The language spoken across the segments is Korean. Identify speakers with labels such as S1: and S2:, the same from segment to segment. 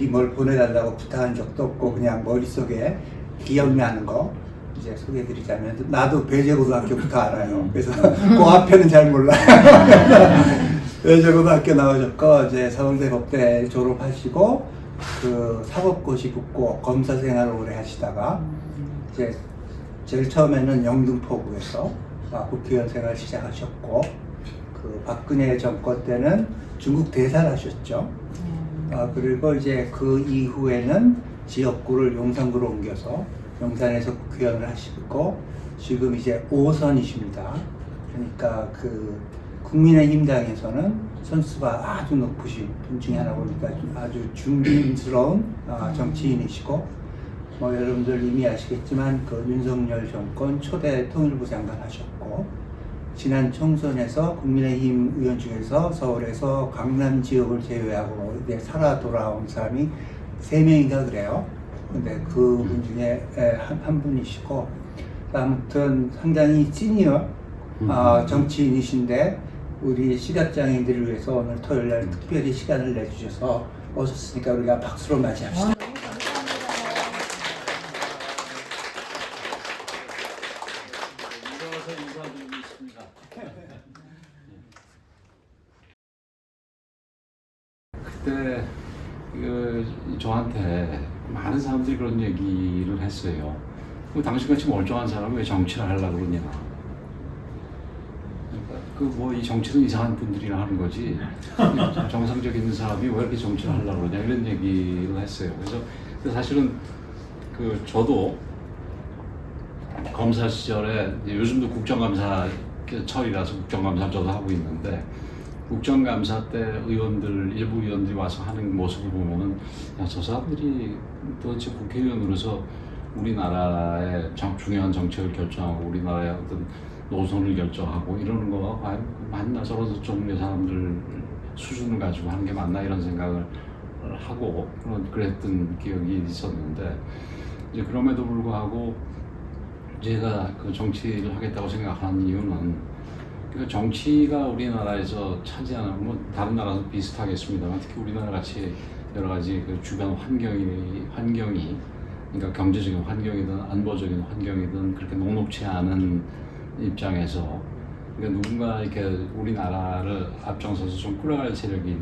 S1: 뭘 보내달라고 부탁한 적도 없고 그냥 머릿속에 기억나는 거 이제 소개해드리자면 나도 배제고등학교부터 알아요. 그래서 그 앞에는 잘 몰라요. 배제고등학교 나오셨고 이제 서울대 법대 졸업하시고 그 사법고시 붙고 검사 생활을 오래 하시다가 이제 제일 처음에는 영등포구에서 국회의원 생활 시작하셨고 그 박근혜 정권 때는 중국 대사를 하셨죠. 그리고 이제 그 이후에는 지역구를 용산구로 옮겨서 용산에서 국회의원을 하시고 지금 이제 5선이십니다. 그러니까 그 국민의힘 당에서는 선수가 아주 높으신 분 중에 하나 보니까 아주 중진스러운 정치인이시고 뭐 여러분들 이미 아시겠지만 그 윤석열 정권 초대 통일부 장관 하셨고 지난 총선에서 국민의힘 의원 중에서 서울에서 강남 지역을 제외하고 이제 살아 돌아온 사람이 3명인가 그래요. 근데 그분 중에 한 분이시고 아무튼 상당히 시니어 정치인이신데 우리 시각장애인들을 위해서 오늘 토요일 날 특별히 시간을 내주셔서 오셨으니까 우리가 박수로 맞이합시다.
S2: 그때 저한테 많은 사람들이 그런 얘기를 했어요. 당신같이 멀쩡한 사람이 왜 정치를 하려고 그러냐. 뭐 이 정치는 이상한 분들이나 하는 거지 정상적인 사람이 왜 이렇게 정치를 하려고 그러냐 이런 얘기를 했어요. 그래서 사실은 저도 검사 시절에 요즘도 국정감사 철이라서 국정감사 저도 하고 있는데 국정감사 때 일부 의원들이 와서 하는 모습을 보면은 저 사람들이 도대체 국회의원으로서 우리나라의 중요한 정책을 결정하고 우리나라의 어떤 노선을 결정하고 이러는 거 맞나 저런 종류의 사람들 수준을 가지고 하는 게 맞나 이런 생각을 하고 그랬던 기억이 있었는데 이제 그럼에도 불구하고 제가 그 정치를 하겠다고 생각한 이유는 정치가 우리나라에서 차지하는 뭐 다른 나라도 비슷하겠습니다만 특히 우리나라 같이 여러 가지 그 주변 환경이 그러니까 경제적인 환경이든 안보적인 환경이든 그렇게 녹록치 않은 입장에서 그러니까 누군가 이렇게 우리나라를 앞장서서 좀 끌어갈 세력이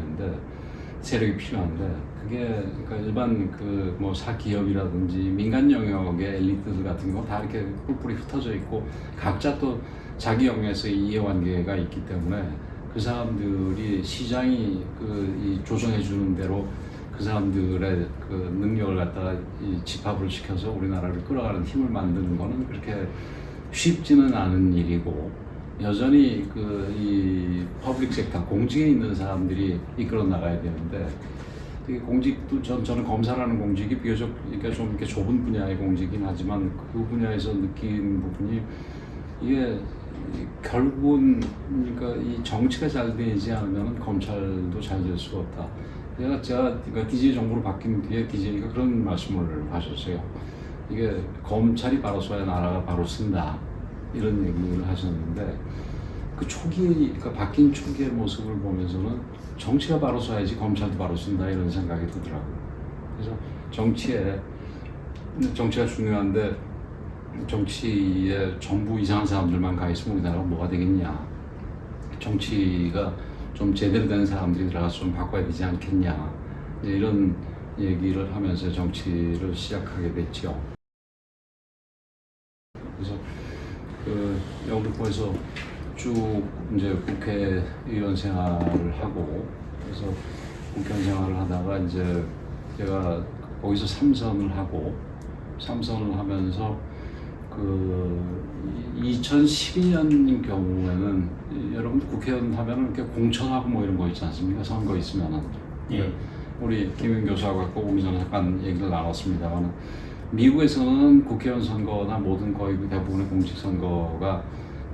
S2: 필요한데 그게 그러니까 일반 뭐 사기업이라든지 민간 영역의 엘리트들 같은 경우 다 이렇게 뿔뿔이 흩어져 있고 각자 또 자기 영역에서의 이해관계가 있기 때문에 그 사람들이 시장이 이 조정해 주는 대로 그 사람들의 그 능력을 갖다가 집합을 시켜서 우리나라를 끌어가는 힘을 만드는 거는 그렇게 쉽지는 않은 일이고 여전히 이 퍼블릭 섹터 공직에 있는 사람들이 이끌어 나가야 되는데 되게 공직도 저는 검사라는 공직이 비교적 그러니까 좀 이렇게 좁은 분야의 공직이긴 하지만 그 분야에서 느낀 부분이 이게 결국은 그러니까 이 정치가 잘 되지 않으면 검찰도 잘 될 수가 없다. 제가 그러니까 DJ 정부로 바뀐 뒤에 DJ가 그런 말씀을 하셨어요. 이게 검찰이 바로 서야 나라가 바로 쓴다 이런 얘기를 하셨는데 그 그러니까 바뀐 초기의 모습을 보면서는 정치가 바로 서야지 검찰도 바로 쓴다 이런 생각이 들더라고요. 그래서 정치가 중요한데 정치에 전부 이상한 사람들만 가 있으면 우리나라가 뭐가 되겠냐. 정치가 좀 제대로 된 사람들이 들어가서 좀 바꿔야 되지 않겠냐. 이런 얘기를 하면서 정치를 시작하게 됐죠. 그래서 영등포에서 쭉 이제 국회의원 생활을 하고 그래서 국회의원 생활을 하다가 이제 제가 거기서 3선을 하면서 2012년 경우에는 여러분들 국회의원 하면은 이렇게 공천하고 뭐 이런 거 있지 않습니까? 선거 있으면은. 예. 우리 김윤 교수하고 오기 전에 잠깐 얘기를 나눴습니다만 미국에서는 국회의원 선거나 모든 거의 대부분의 공직 선거가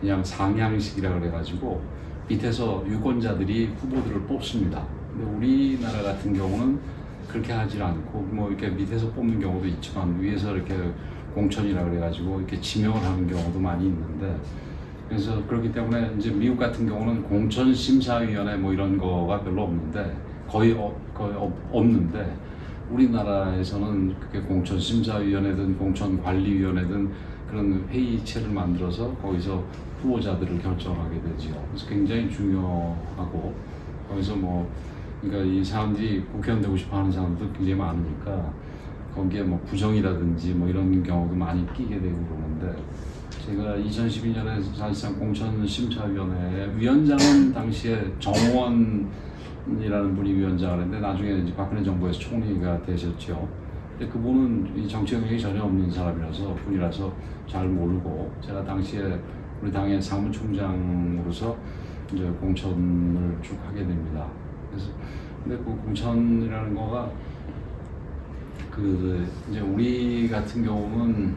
S2: 그냥 상향식이라 그래가지고 밑에서 유권자들이 후보들을 뽑습니다. 근데 우리나라 같은 경우는 그렇게 하지 않고 뭐 이렇게 밑에서 뽑는 경우도 있지만 위에서 이렇게 공천이라 그래가지고 이렇게 지명을 하는 경우도 많이 있는데 그래서 그렇기 때문에 이제 미국 같은 경우는 공천심사위원회 뭐 이런 거가 별로 없는데 거의 없는데 우리나라에서는 그게 공천심사위원회든 공천관리위원회든 그런 회의체를 만들어서 거기서 후보자들을 결정하게 되지요. 그래서 굉장히 중요하고 거기서 뭐 그러니까 이 사람들이 국회의원 되고 싶어하는 사람도 굉장히 많으니까 거기에 뭐 부정이라든지 뭐 이런 경우도 많이 끼게 되고 그러는데 제가 2012년에 사실상 공천심사위원회 위원장은 당시에 정호원이라는 분이 위원장을 했는데 나중에 이제 박근혜 정부에서 총리가 되셨죠. 근데 그분은 이 정치 경력이 전혀 없는 사람이라서 분이라서 잘 모르고 제가 당시에 우리 당의 사무총장으로서 이제 공천을 쭉 하게 됩니다. 그래서 근데 그 공천이라는 거가 그 이제 우리 같은 경우는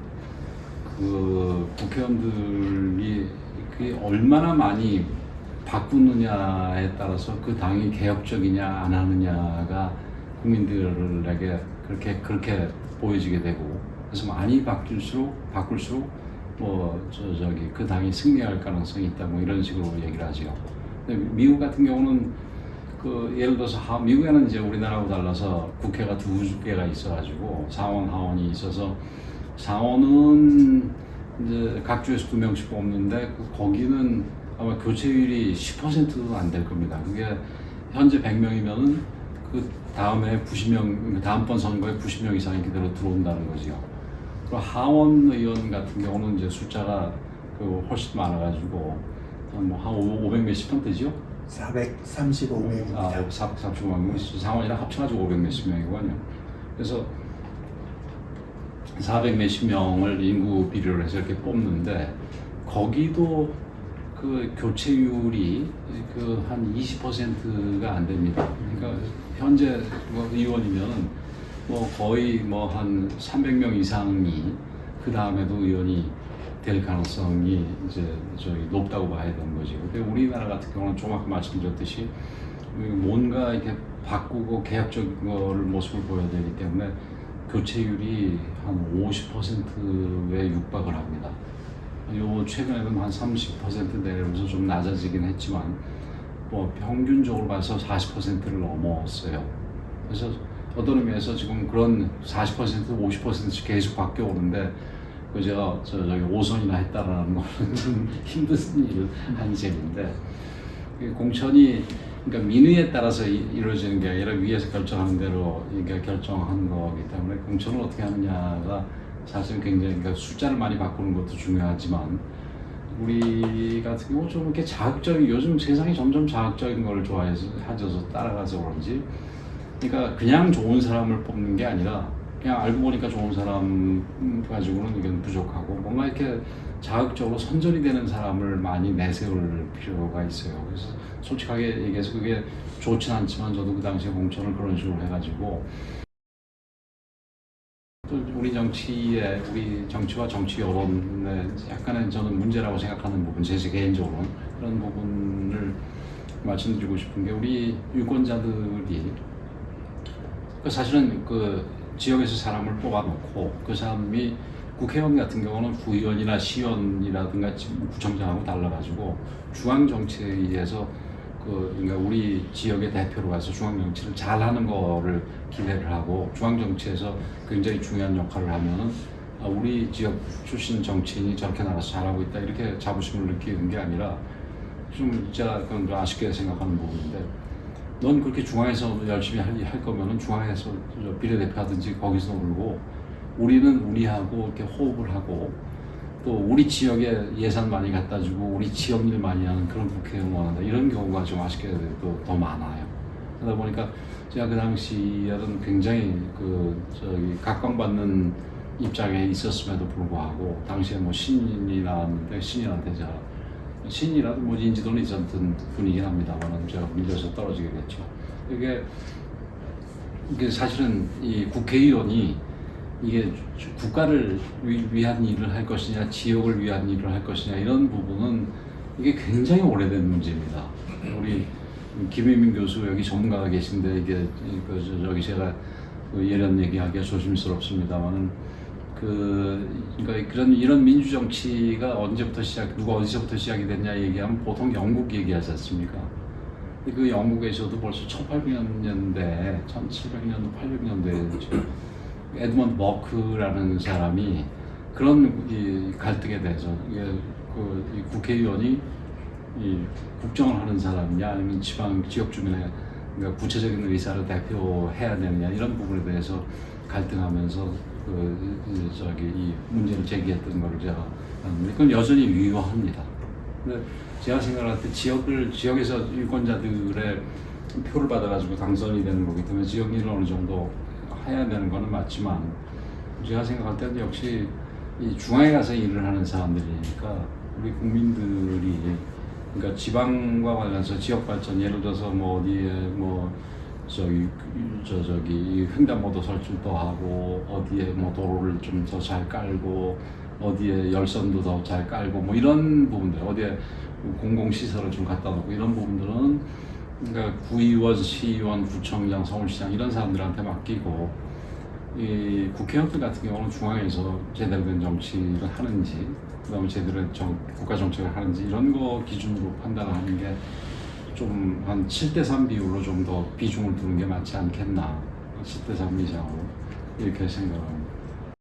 S2: 그 국회의원들이 그게 얼마나 많이 바꾸느냐에 따라서 그 당이 개혁적이냐 안 하느냐가 국민들에게 그렇게 보여지게 되고 그래서 많이 바꿀수록 뭐 저기 그 당이 승리할 가능성이 있다 뭐 이런 식으로 얘기를 하죠. 근데 미국 같은 경우는 그 예를 들어서 미국에는 이제 우리나라하고 달라서 국회가 두 개가 있어가지고 상원 하원이 있어서 상원은 이제 각 주에서 2명씩 뽑는데 거기는 아마 교체율이 10%도 안 될 겁니다. 그게 현재 100명이면은 그 다음에 90명, 다음번 선거에 90명 이상이 그대로 들어온다는 거지요. 그리고 하원 의원 같은 경우는 이제 숫자가 그 훨씬 많아가지고 한 500 몇십 명 되죠?
S1: 435명입니다.
S2: 아, 435명, 상원이랑 합쳐가지고 500 몇십 명이거든요. 그래서 400 몇십 명을 인구 비례로 해서 이렇게 뽑는데 거기도 그 교체율이 그 한 20%가 안 됩니다. 그러니까 현재 뭐 의원이면은 뭐 거의 뭐 한 300명 이상이 그 다음에도 의원이 될 가능성이 이제 저기 높다고 봐야 되는 거지. 근데 우리나라 같은 경우는 좀 아까 말씀드렸듯이 뭔가 이렇게 바꾸고 개혁적인 거를 모습을 보여야 되기 때문에 교체율이 한 50%에 육박을 합니다. 요 최근에는 한 30% 내려오면서 좀 낮아지긴 했지만 뭐 평균적으로 봐서 40%를 넘었어요. 그래서 어떤 의미에서 지금 그런 40% 50%씩 계속 바뀌어 오는데 그 제가 저기 5선이나 했다라는 거는 힘든 일을 한 셈인데 공천이 그러니까 민의에 따라서 이루어지는 게 아니라 위에서 결정하는 대로 이게 결정하는 거기 때문에 공천을 어떻게 하느냐가 사실 굉장히 그러니까 숫자를 많이 바꾸는 것도 중요하지만 우리 같은 경우 좀 이렇게 자극적인 요즘 세상이 점점 자극적인 걸 좋아해서 하져서 따라가서 그런지 그러니까 그냥 좋은 사람을 뽑는 게 아니라 그냥 알고 보니까 좋은 사람 가지고는 이건 부족하고 뭔가 이렇게 자극적으로 선전이 되는 사람을 많이 내세울 필요가 있어요. 그래서 솔직하게 얘기해서 그게 좋진 않지만 저도 그 당시에 공천을 그런 식으로 해가지고 또 우리 정치에 우리 정치와 정치 여론에 약간의 저는 문제라고 생각하는 부분, 제 개인적으로는 그런 부분을 말씀드리고 싶은 게 우리 유권자들이 사실은 그 지역에서 사람을 뽑아놓고 그 사람이 국회의원 같은 경우는 구의원이나 시의원이라든가 구청장하고 달라가지고 중앙 정치에 의해서 그러니까 우리 지역의 대표로 가서 중앙 정치를 잘하는 거를 기대를 하고 중앙 정치에서 굉장히 중요한 역할을 하면은 우리 지역 출신 정치인이 저렇게 나가서 잘하고 있다 이렇게 자부심을 느끼는 게 아니라 좀 제가 그건 좀 아쉽게 생각하는 부분인데 넌 그렇게 중앙에서 열심히 할 거면은 중앙에서 비례대표 하든지 거기서 놀고 우리는 우리하고 이렇게 호흡을 하고 또 우리 지역에 예산 많이 갖다 주고 우리 지역 일 많이 하는 그런 국회의원 원한다 이런 경우가 좀 아쉽게도 더 많아요. 그러다 보니까 제가 그 당시에는 굉장히 그 저기 각광받는 입장에 있었음에도 불구하고 당시에 뭐 신인이 나왔는데 신인한테 제가 신이라도 뭐 인지도는 있었던 분이긴 합니다만 제가 밀려서 떨어지게 됐죠. 이게 사실은 이 국회의원이 이게 국가를 위한 일을 할 것이냐 지역을 위한 일을 할 것이냐 이런 부분은 이게 굉장히 오래된 문제입니다. 우리 김혜민 교수 여기 전문가가 계신데 이게 저기 제가 예련 얘기하기가 조심스럽습니다만은 그러니까 이런 민주 정치가 언제부터 누가 어디서부터 시작이 됐냐 얘기하면 보통 영국 얘기하지 않습니까? 그 영국에서도 벌써 1800년대, 1700년도, 800년대에 에드먼드 버크라는 사람이 그런 이 갈등에 대해서 이 국회의원이 이 국정을 하는 사람이냐 아니면 지역 주민의 그러니까 구체적인 의사를 대표해야 되느냐 이런 부분에 대해서 갈등하면서 이 문제를 제기했던 걸 제가 봤는데 그건 여전히 유효합니다. 근데 제가 생각할 때 지역에서 유권자들의 표를 받아가지고 당선이 되는 거기 때문에 지역 일을 어느 정도 해야 되는 거는 맞지만 제가 생각할 때는 역시 이 중앙에 가서 일을 하는 사람들이니까 우리 국민들이 그러니까 지방과 관련해서 지역 발전 예를 들어서 뭐 어디에 뭐 저기 횡단보도 설치도 하고 어디에 뭐 도로를 좀 더 잘 깔고 어디에 열선도 더 잘 깔고 뭐 이런 부분들 어디에 공공시설을 좀 갖다 놓고 이런 부분들은 그러니까 구의원, 시의원, 구청장, 서울시장 이런 사람들한테 맡기고 이 국회의원들 같은 경우는 중앙에서 제대로 된 정치를 하는지 그다음에 제대로 된 국가 정책을 하는지 이런 거 기준으로 판단하는 게 좀 한 7대3 비율로 좀 더 비중을 두는 게 맞지 않겠나 10대3 이상으로 이렇게 생각합니다.